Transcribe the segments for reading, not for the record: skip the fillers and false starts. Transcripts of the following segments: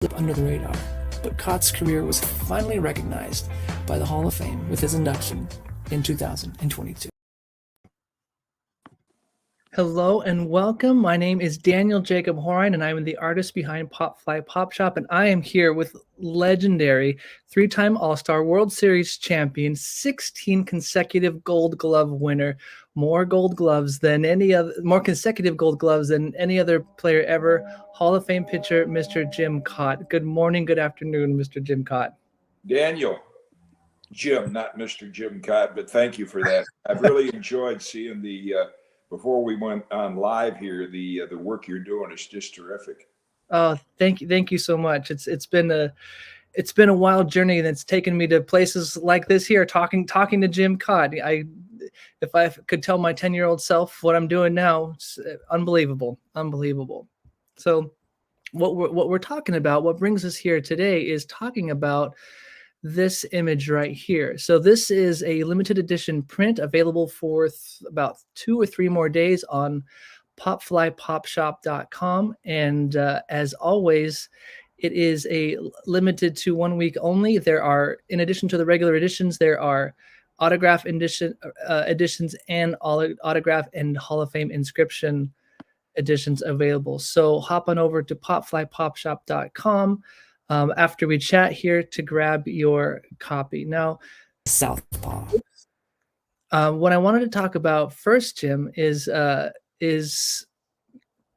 slip under the radar, but Kaat's career was finally recognized by the Hall of Fame with his induction in 2022. Hello and welcome. My name is Daniel Jacob Horine, and I'm the artist behind Pop Fly Pop Shop, and I am here with legendary three-time All-Star World Series champion, 16 consecutive Gold Glove winner, more consecutive Gold Gloves than any other player ever, Hall of Fame pitcher, Mr. Jim Kaat. Good morning, good afternoon, Mr. Jim Kaat. Daniel, Jim, not Mr. Jim Kaat, but thank you for that. I've really enjoyed seeing before we went on live here, the work you're doing is just terrific. Oh, thank you so much. It's been a wild journey, and it's taken me to places like this here, talking to Jim Kaat. If I could tell my 10-year-old self what I'm doing now, it's unbelievable. So what we're talking about, what brings us here today, is talking about this image right here. So this is a limited edition print available for about 2 or 3 more days on popflypopshop.com. And as always, it is a limited to 1 week only. There are, in addition to the regular editions, there are autograph editions and autograph and Hall of Fame inscription editions available. So hop on over to popflypopshop.com after we chat here to grab your copy. Now, Southpaw. What I wanted to talk about first, Jim, is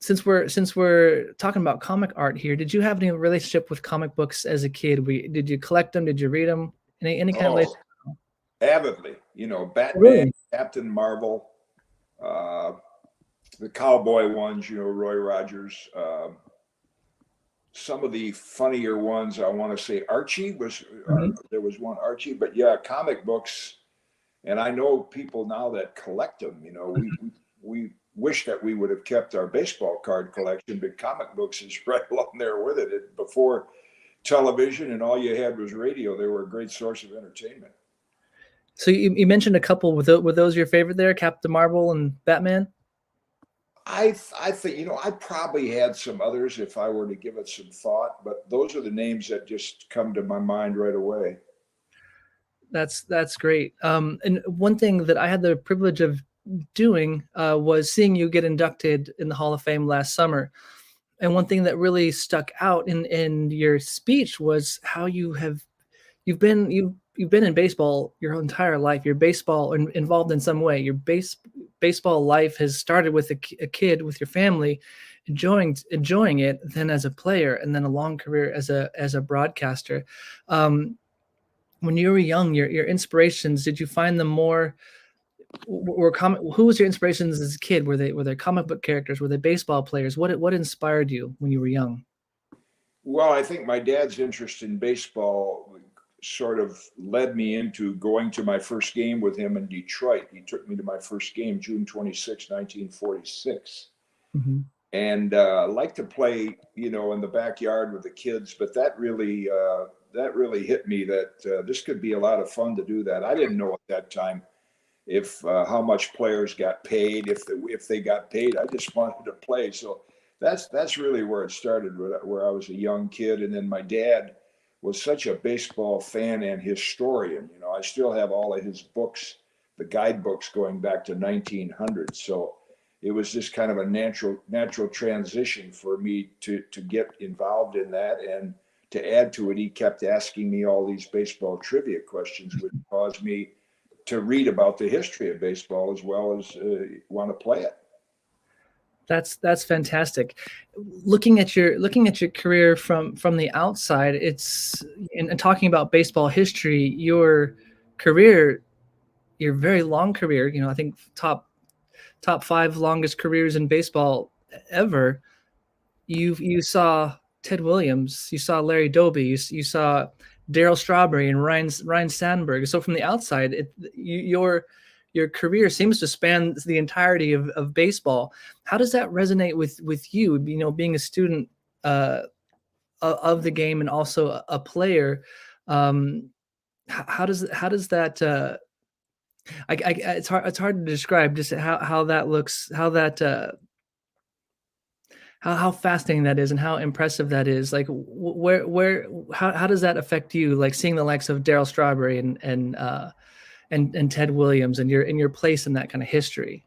since we're talking about comic art here, did you have any relationship with comic books as a kid? Did you collect them? Did you read them? Any kind of relationship? Avidly, Batman, Really? Captain Marvel, the cowboy ones, Roy Rogers. Some of the funnier ones, I want to say Archie was, there was one Archie, but yeah, comic books. And I know people now that collect them. We wish that we would have kept our baseball card collection, but comic books is right along there with it. Before television and all you had was radio, they were a great source of entertainment. So you mentioned a couple. Were those your favorite there, Captain Marvel and Batman? I think, I probably had some others if I were to give it some thought, but those are the names that just come to my mind right away. That's great. And one thing that I had the privilege of doing was seeing you get inducted in the Hall of Fame last summer. And one thing that really stuck out in your speech was how you've been in baseball your entire life. You're baseball involved in some way. Your baseball life has started with a kid with your family, enjoying it, then as a player, and then a long career as a broadcaster. When you were young, your inspirations, did you find them more? Who was your inspirations as a kid? Were they comic book characters? Were they baseball players? What inspired you when you were young? Well, I think my dad's interest in baseball sort of led me into going to my first game with him in Detroit. He took me to my first game, June 26, 1946. Mm-hmm. And like to play, in the backyard with the kids, but that really hit me that this could be a lot of fun to do that. I didn't know at that time if how much players got paid, if they got paid. I just wanted to play. So that's really where it started, where I was a young kid. And then my dad was such a baseball fan and historian. I still have all of his books, the guidebooks going back to 1900. So it was just kind of a natural transition for me to get involved in that. And to add to it, he kept asking me all these baseball trivia questions, which caused me to read about the history of baseball as well as want to play it. That's fantastic. Looking at your career from the outside, it's and talking about baseball history, your very long career, I think top 5 longest careers in baseball ever. You saw Ted Williams, you saw Larry Doby, you saw Darryl Strawberry and Ryan Sandberg. So from the outside, your career seems to span the entirety of baseball. How does that resonate with you? Being a student of the game and also a player. How does that? It's hard to describe just how that looks, how how fascinating that is and how impressive that is. Like where how does that affect you? Like seeing the likes of Daryl Strawberry and Ted Williams and your place in that kind of history.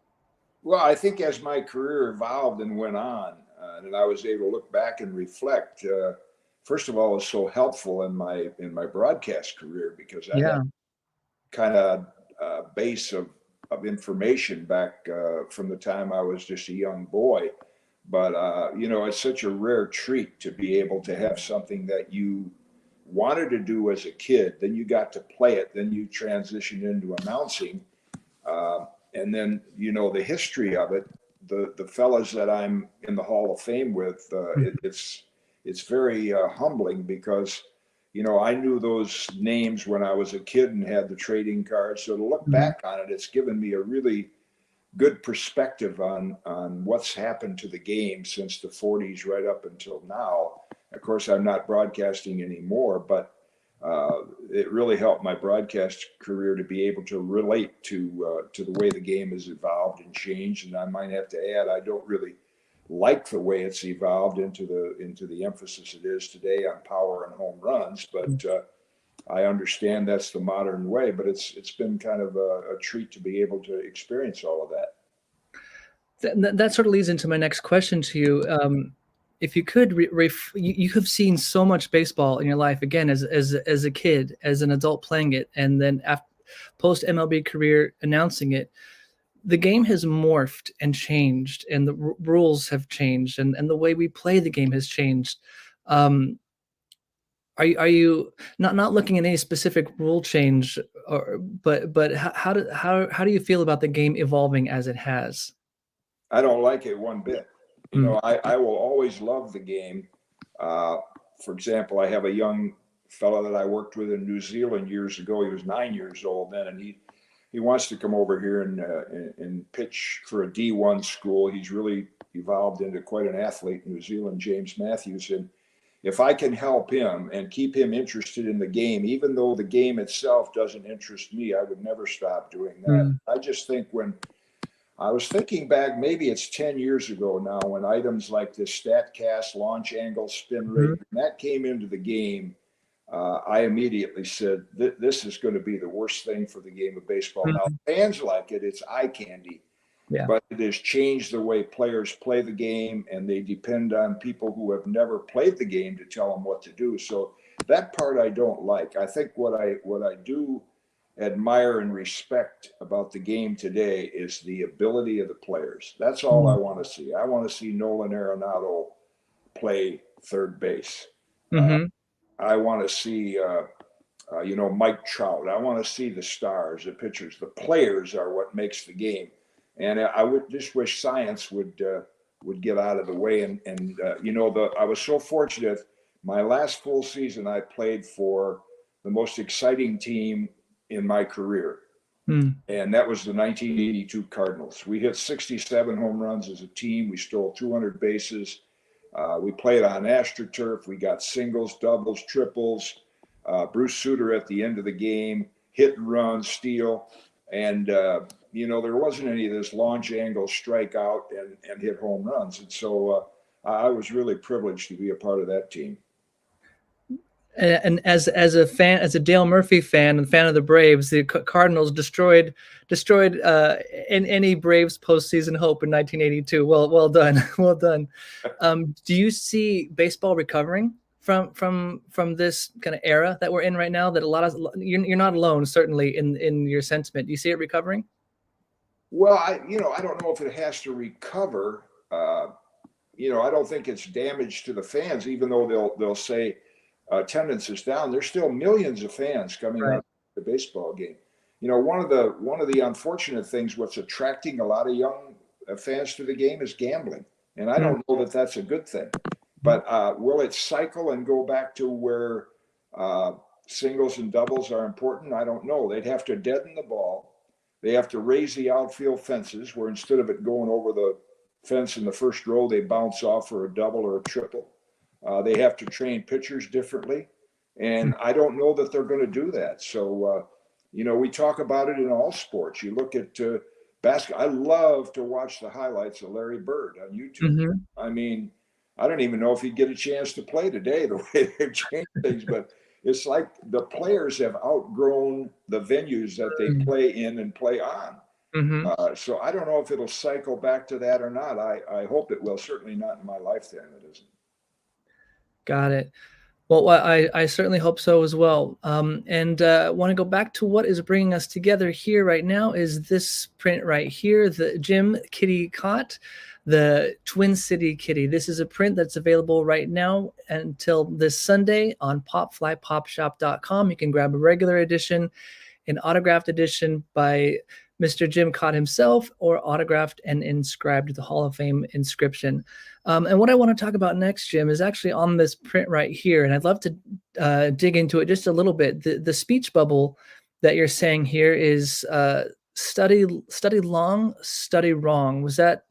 Well, I think as my career evolved and went on, and I was able to look back and reflect, first of all, it was so helpful in my broadcast career because I had Yeah. kind of base of information back from the time I was just a young boy. But you know, it's such a rare treat to be able to have something that you wanted to do as a kid, then you got to play it, then you transitioned into announcing, and then you know the history of it. The fellas that I'm in the Hall of Fame with, it's very humbling because you know I knew those names when I was a kid and had the trading cards. So to look Mhm. back on it, it's given me a really good perspective on what's happened to the game since the 40s right up until now. Of course, I'm not broadcasting anymore, but it really helped my broadcast career to be able to relate to the way the game has evolved and changed. And I might have to add, I don't really like the way it's evolved into the emphasis it is today on power and home runs, but I understand that's the modern way. But it's been kind of a treat to be able to experience all of that. That sort of leads into my next question to you. If you could, you have seen so much baseball in your life, again, as a kid, as an adult playing it, and then after post MLB career announcing it. The game has morphed and changed, and the rules have changed, and the way we play the game has changed. Um, are you not looking at any specific rule change, or but how do you feel about the game evolving as it has? I don't like it one bit. You Mm, know, I will always love the game. Uh, for example, I have a young fellow that I worked with in New Zealand years ago. He was 9 years old then, and he wants to come over here and pitch for a D1 school. He's really evolved into quite an athlete in New Zealand, James Matthews. And if I can help him and keep him interested in the game, even though the game itself doesn't interest me, I would never stop doing that. mm, I just think when I was thinking back, maybe it's 10 years ago now, when items like the StatCast, launch angle, spin rate, mhm, when that came into the game, I immediately said, this is going to be the worst thing for the game of baseball. Now, mhm. fans like it, it's eye candy, Yeah. but it has changed the way players play the game, and they depend on people who have never played the game to tell them what to do. So that part I don't like. I think what I do admire and respect about the game today is the ability of the players. That's all I Mm, want to see. I want to see Nolan Arenado play third base. Uh, mhm. I want to see, you know, Mike Trout. I want to see the stars, the pitchers. The players are what makes the game. And I would just wish science would get out of the way. And you know, I was so fortunate. My last full season, I played for the most exciting team in my career, Mm, and that was the 1982 Cardinals. We hit 67 home runs as a team. We stole 200 bases. We played on AstroTurf. We got singles, doubles, triples. Bruce Sutter at the end of the game, hit and run, steal. And, you know, there wasn't any of this launch angle, strike out, and hit home runs. And so I was really privileged to be a part of that team. and as a fan, as a Dale Murphy fan and fan of the Braves, the Cardinals destroyed in any Braves postseason hope in 1982. Well done, well done. Do you see baseball recovering from this kind of era that we're in right now? That a lot of you're not alone, certainly in your sentiment. Do you see it recovering? Well, you know, I don't know if it has to recover. You know, I don't think it's damage to the fans, even though they'll say attendance is down. There's still millions of fans coming Right. out to the baseball game. You know, one of the unfortunate things, what's attracting a lot of young fans to the game is gambling, and I don't know that that's a good thing. Mhm. But will it cycle and go back to where uh, singles and doubles are important? I don't know. They'd have to deaden the ball. They have to raise the outfield fences, where instead of it going over the fence in the first row, they bounce off for a double or a triple. They have to train pitchers differently. And I don't know that they're going to do that. So, you know, we talk about it in all sports. You look at basketball. I love to watch the highlights of Larry Bird on YouTube. Mhm. I mean, I don't even know if he'd get a chance to play today, the way they've changed things. But it's like the players have outgrown the venues that they play in and play on. Mm-hmm. So I don't know if it'll cycle back to that or not. I hope it will. Certainly not in my lifetime. It isn't. Got it. Well, I certainly hope so as well. And want to go back to what is bringing us together here right now is this print right here, the Jim Kitty Kaat, the Twin City Kitty. This is a print that's available right now until this Sunday on popflypopshop.com. You can grab a regular edition, an autographed edition by Mr. Jim Kaat himself, or autographed and inscribed with the Hall of Fame inscription. And what I want to talk about next, Jim, is actually on this print right here. And I'd love to dig into it just a little bit. The speech bubble that you're saying here is study long, study wrong. Was that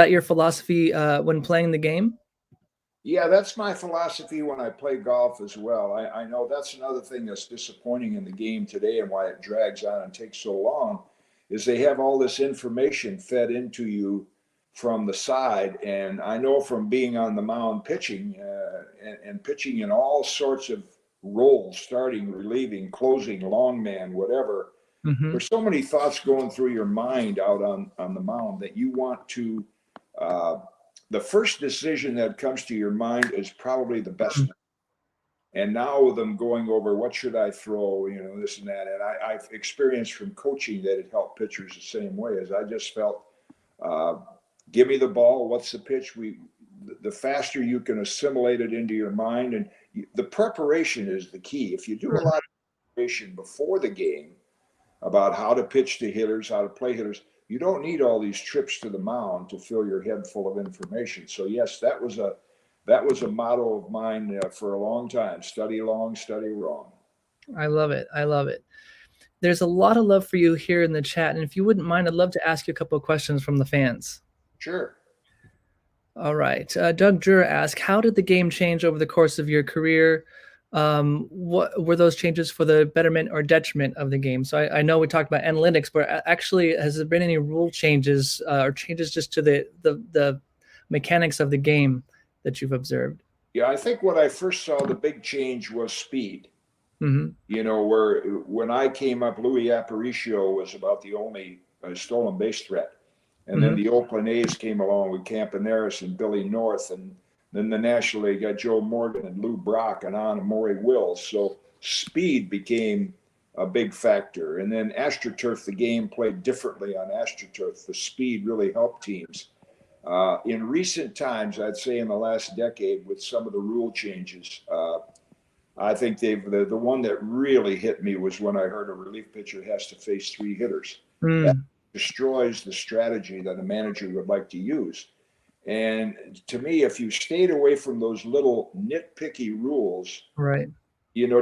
your philosophy when playing the game? Yeah, that's my philosophy when I play golf as well. I know that's another thing that's disappointing in the game today and why it drags on and takes so long is they have all this information fed into you from the side. And I know from being on the mound pitching and pitching in all sorts of roles, starting, relieving, closing, long man, whatever, there's so many thoughts going through your mind out on the mound that you want to the first decision that comes to your mind is probably the best one. And now with them going over what should I throw, this and that. And I've experienced from coaching that it helped pitchers the same way. As I just felt, give me the ball. What's the pitch? The faster you can assimilate it into your mind, and the preparation is the key. If you do a lot of preparation before the game about how to pitch to hitters, how to play hitters, you don't need all these trips to the mound to fill your head full of information. So yes, that was a motto of mine for a long time. Study long, study wrong. I love it. I love it. There's a lot of love for you here in the chat. And if you wouldn't mind, I'd love to ask you a couple of questions from the fans. Sure. All right. Doug Drewer asked, how did the game change over the course of your career? What were those changes for the betterment or detriment of the game? So I know we talked about analytics, but actually, has there been any rule changes or changes just to the mechanics of the game that you've observed? Yeah, I think what I first saw the big change was speed. Where when I came up, Louis Aparicio was about the only stolen base threat. And then the Oakland A's came along with Campaneris and Billy North, and then the National League got Joe Morgan and Lou Brock and on and Maury Wills. So speed became a big factor. And then AstroTurf, the game played differently on AstroTurf. The speed really helped teams. In recent times, I'd say in the last decade, with some of the rule changes, I think the one that really hit me was when I heard a relief pitcher has to face three hitters. That destroys the strategy that a manager would like to use. And to me, if you stayed away from those little nitpicky rules, right?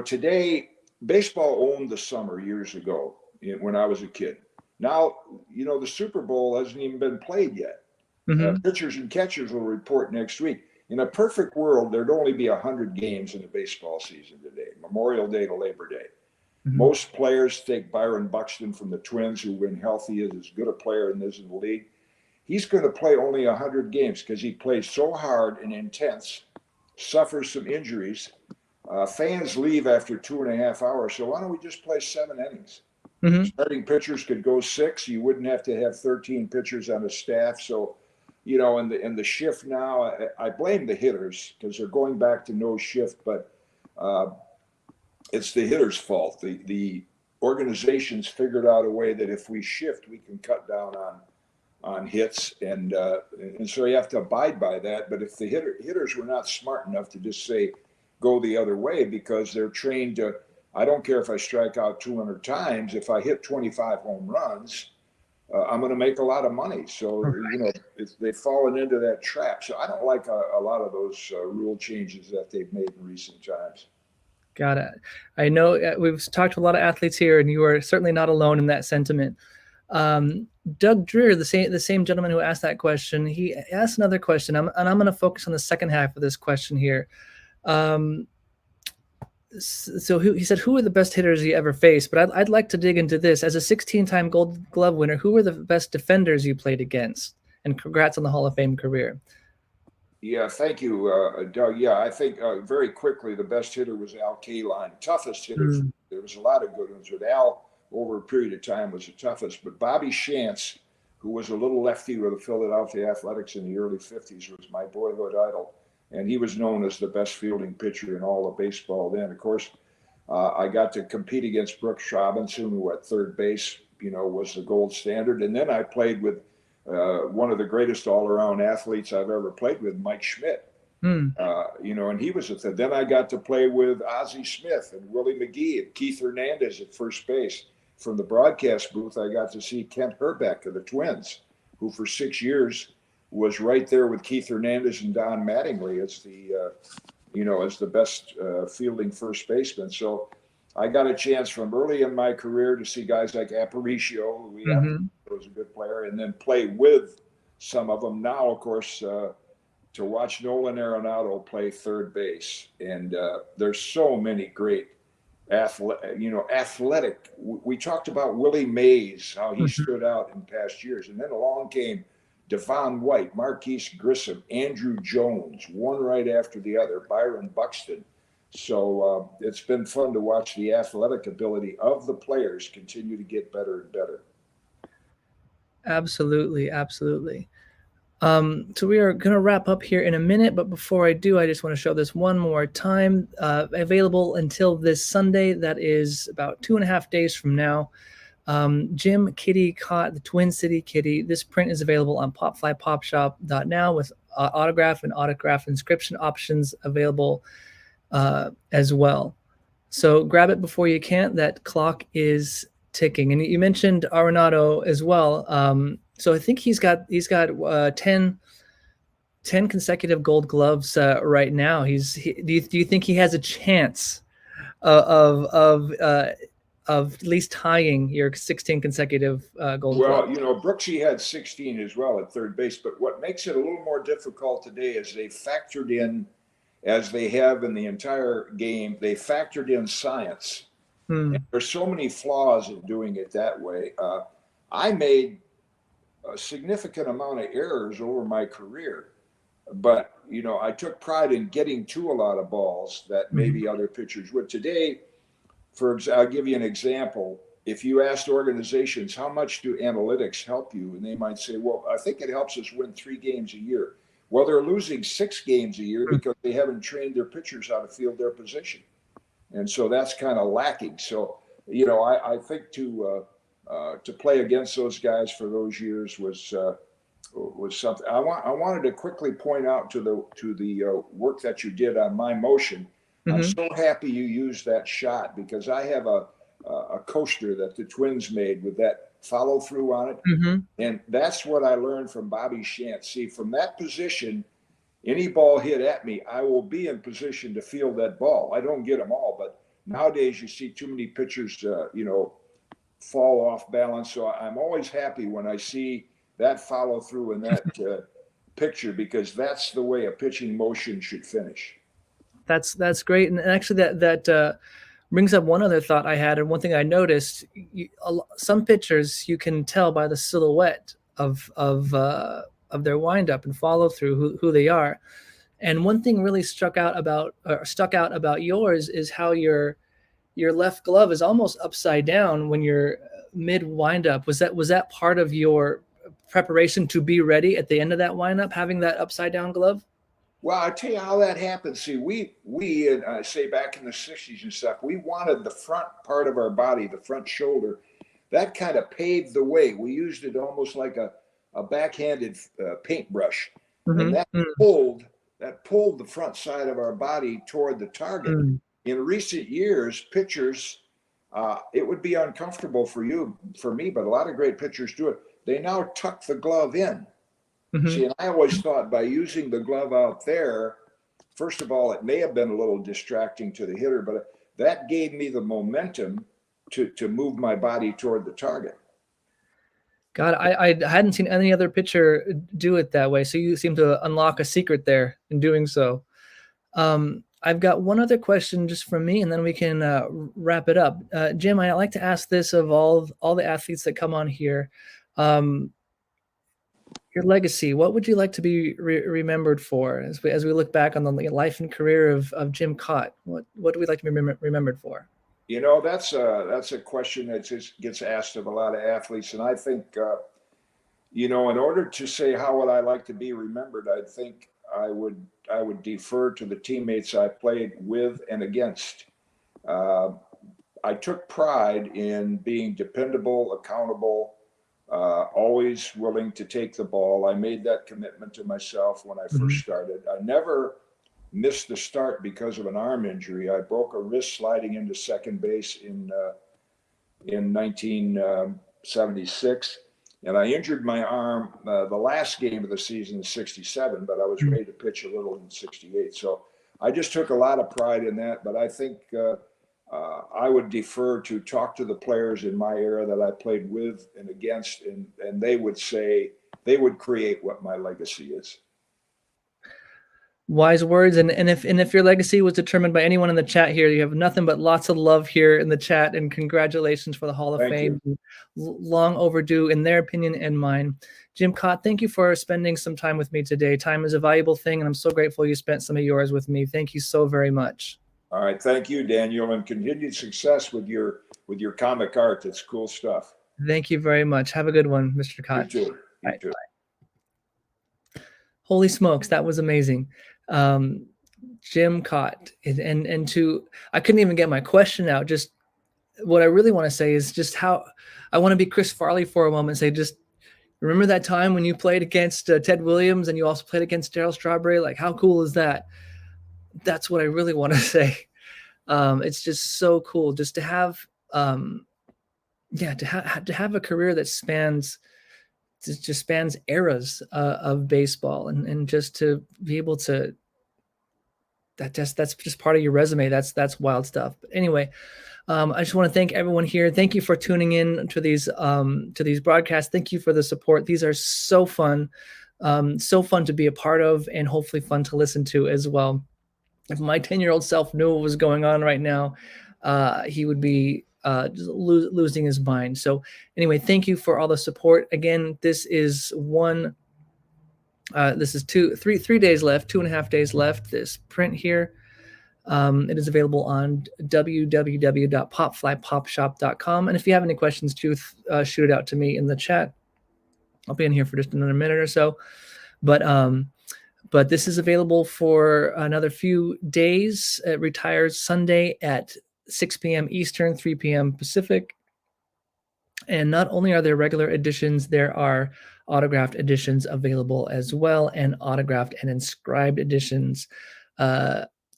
Today, baseball owned the summer years ago when I was a kid. Now, the Super Bowl hasn't even been played yet. Pitchers and catchers will report next week. In a perfect world, there'd only be 100 games in the baseball season today, Memorial Day to Labor Day. Most players, take Byron Buxton from the Twins, who when healthy is as good a player as in the league. He's going to play only 100 games because he plays so hard and intense, suffers some injuries. Fans leave after 2.5 hours. So why don't we just play 7 innings? Starting pitchers could go 6. You wouldn't have to have 13 pitchers on a staff. So, in the shift now, I blame the hitters because they're going back to no shift, but it's the hitters' fault. The organizations figured out a way that if we shift, we can cut down on hits, and so you have to abide by that. But if the hitters were not smart enough to just say, go the other way, because they're trained to, I don't care if I strike out 200 times, if I hit 25 home runs, I'm going to make a lot of money. So, they've fallen into that trap. So I don't like a lot of those rule changes that they've made in recent times. Got it. I know we've talked to a lot of athletes here, and you are certainly not alone in that sentiment. Doug Dreer, the same gentleman who asked that question, he asked another question, and I'm going to focus on the second half of this question here. So he said, who are the best hitters you ever faced? But I'd like to dig into this. As a 16-time Gold Glove winner, who were the best defenders you played against? And congrats on the Hall of Fame career. Yeah, thank you, Doug. Yeah, I think very quickly the best hitter was Al Kaline. Toughest hitter, Mm, there was a lot of good ones, but Al, over a period of time, was the toughest. But Bobby Shantz, who was a little lefty with the Philadelphia Athletics in the early 50s, was my boyhood idol. And he was known as the best fielding pitcher in all of baseball then. Of course, I got to compete against Brooks Robinson, who at third base, was the gold standard. And then I played with one of the greatest all-around athletes I've ever played with, Mike Schmidt. mm. And he was then I got to play with Ozzie Smith and Willie McGee and Keith Hernandez at first base. From the broadcast booth, I got to see Kent Herbeck of the Twins, who for 6 years was right there with Keith Hernandez and Don Mattingly as the best fielding first baseman. So I got a chance from early in my career to see guys like Aparicio, who we Hmm. was a good player, and then play with some of them. Now, of course, to watch Nolan Arenado play third base, and there's so many great athletic. We talked about Willie Mays, how he Hmm. stood out in past years, and then along came Devon White, Marquise Grissom, Andrew Jones, one right after the other, Byron Buxton. So it's been fun to watch the athletic ability of the players continue to get better and better. Absolutely, absolutely. So we are going to wrap up here in a minute, but before I do, I just want to show this one more time. Available until this Sunday, that is about 2.5 days from now. Jim Kitty Kaat, the Twin City Kitty. This print is available on popflypopshop.now with autograph and autograph inscription options available as well. So grab it before you can. That clock is ticking. And you mentioned Arenado as well. So I think he's got 10 consecutive Gold Gloves right now. Do you think he has a chance of at least tying your 16 consecutive Gold Well, Gloves? Brooksy had 16 as well at third base, but what makes it a little more difficult today is they factored in, as they have in the entire game, they factored in science. Hmm. And there's so many flaws in doing it that way. I made a significant amount of errors over my career, but I took pride in getting to a lot of balls that Mhm. maybe other pitchers would. Today, I'll give you an example. If you asked organizations, how much do analytics help you? And they might say, well, I think it helps us win 3 games a year. Well, they're losing 6 games a year because they haven't trained their pitchers how to field their position. And so that's kind of lacking. So, I think to play against those guys for those years was something. I wanted to quickly point out to the work that you did on my motion. I'm Mhm. so happy you used that shot because I have a coaster that the Twins made with that follow through on it, Mhm. and that's what I learned from Bobby Shantz. See, from that position, any ball hit at me, I will be in position to field that ball. I don't get them all, but nowadays you see too many pitchers, fall off balance. So I'm always happy when I see that follow through in that picture because that's the way a pitching motion should finish. That's great. And actually, that brings up one other thought I had, and one thing I noticed: some pitchers you can tell by the silhouette of their windup and follow through who they are. And one thing really stuck out about yours is how your left glove is almost upside down when you're mid windup. Was that part of your preparation to be ready at the end of that windup, having that upside down glove? Well, I tell you how that happened. See, we say back in the '60s and stuff, we wanted the front part of our body, the front shoulder, that kind of paved the way. We used it almost like a backhanded paintbrush, and Mm-hmm. that pulled the front side of our body toward the target. Mm-hmm. In recent years, pitchers, it would be uncomfortable for me, but a lot of great pitchers do it. They now tuck the glove in. Mm-hmm. See, and I always thought by using the glove out there, first of all, it may have been a little distracting to the hitter, but that gave me the momentum to move my body toward the target. God, I hadn't seen any other pitcher do it that way. So you seem to unlock a secret there in doing so. I've got one other question just from me, and then we can wrap it up. Jim, I like to ask this of all the athletes that come on here. Um, Your legacy. What would you like to be remembered for as we look back on the life and career of Jim Kaat? What do we like to be remembered for? That's a question that just gets asked of a lot of athletes, and I think in order to say how would I like to be remembered, I think I would defer to the teammates I played with and against. Uh, I took pride in being dependable, accountable, always willing to take the ball. I made that commitment to myself when I first Mhm. started. I never missed the start because of an arm injury. I broke a wrist sliding into second base in 1976, and I injured my arm the last game of the season in '67. But I was ready to pitch a little in '68. So I just took a lot of pride in that. But I think I would defer to talk to the players in my era that I played with and against, and they would say they would create what my legacy is. Wise words. And if your legacy was determined by anyone in the chat here, you have nothing but lots of love here in the chat, and congratulations for the Hall of Thank you. Fame. Long overdue in their opinion and mine. Jim Kaat, thank you for spending some time with me today. Time is a valuable thing, and I'm so grateful you spent some of yours with me. Thank you so very much. All right, thank you, Daniel, and continued success with your comic art. It's cool stuff. Thank you very much. Have a good one, Mr. Kaat. You too. You too. Holy smokes, that was amazing. Jim Kaat, and to, I couldn't even get my question out. Just what I really want to say is just how I want to be Chris Farley for a moment and say, just remember that time when you played against Ted Williams and you also played against Darryl Strawberry? Like, how cool is that? That's what I really want to say. It's just so cool just to have, to have a career that spans eras of baseball, and just to be able to, that's just part of your resume. That's wild stuff. But anyway, I just want to thank everyone here. Thank you for tuning in to these broadcasts. Thank you for the support. These are so fun to be a part of, and hopefully fun to listen to as well. If my 10-year-old self knew what was going on right now, he would be just losing his mind. So anyway, thank you for all the support. Again, this is 3 days left, 2.5 days left. This print here, it is available on www.popflypopshop.com. And if you have any questions, shoot it out to me in the chat. I'll be in here for just another minute or so. But this is available for another few days. It retires Sunday at 6 p.m. Eastern, 3 p.m. Pacific. And not only are there regular editions, there are autographed editions available as well, and autographed and inscribed editions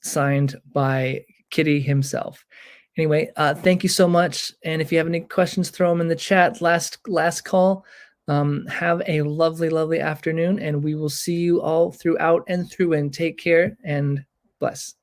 signed by Kitty himself. Anyway, thank you so much. And if you have any questions, throw them in the chat. Last call. Have a lovely, lovely afternoon, and we will see you all throughout and through. And take care and bless.